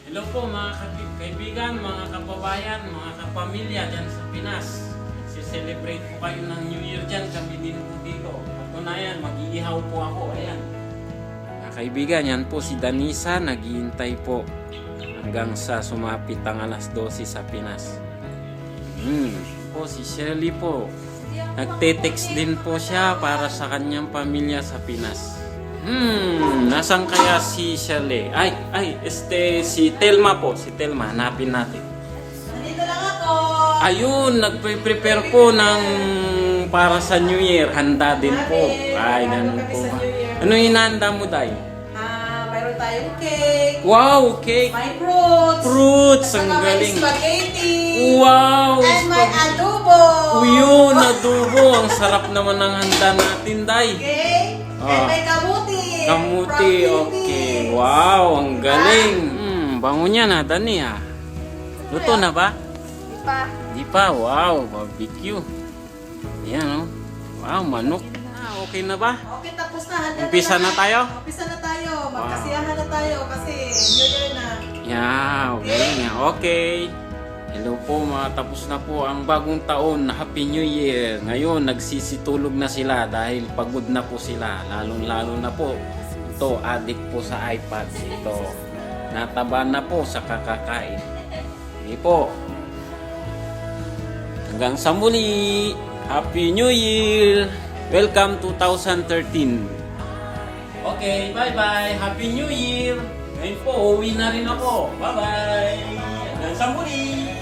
Hello po mga kaibigan, mga kababayan, mga kapamilya dyan sa Pinas. Si-celebrate po kayo ng New Year dyan, kami din po dito. Patunayan, mag-iihaw po ako, ayan. Mga kaibigan, yan po si Danisa, naghihintay po hanggang sa sumapit ang alas 12 sa Pinas. Po si Shirley po, nagte-text din po siya para sa kanyang pamilya sa Pinas. Nasaan kaya si Shirley? Si Telma po. Si Telma, hanapin natin. Nandito lang ako. Ayun, nagpe-prepare po ng para sa New Year. Handa din po. Ay, ganun po. Ano hinahanda mo, Day? Mayroon tayong cake. Wow, cake. May fruits. Fruits, ang Saka may galing. spaghetti. Wow. And may adobo. Yun, adobo. Ang sarap naman ng handa natin, Day. Okay. And may kamuti. Kamuti, okay. Wow, ang galing. Bango niya na, Dani ha. Luto na ba? Di pa. Di pa, wow, barbecue. Ayan, oh. Wow, manok. Okay na ba? Okay, tapos na. Handa Umpisa na tayo? Umpisa na tayo. Magkasiyahan na tayo kasi New Year na. Yeah, okay. Okay. Hello po, tapos na po ang bagong taon. Happy New Year. Ngayon, nagsisitulog na sila dahil pagod na po sila. Lalong-lalo na po. Ito, addict po sa iPad. Ito, nataba na po sa kakakain. Hindi po. Hanggang sa muli. Happy New Year. Welcome 2013. Okay, bye-bye. Happy New Year. Ngayon po, uwi na rin ako. Bye-bye. Hanggang sa muli.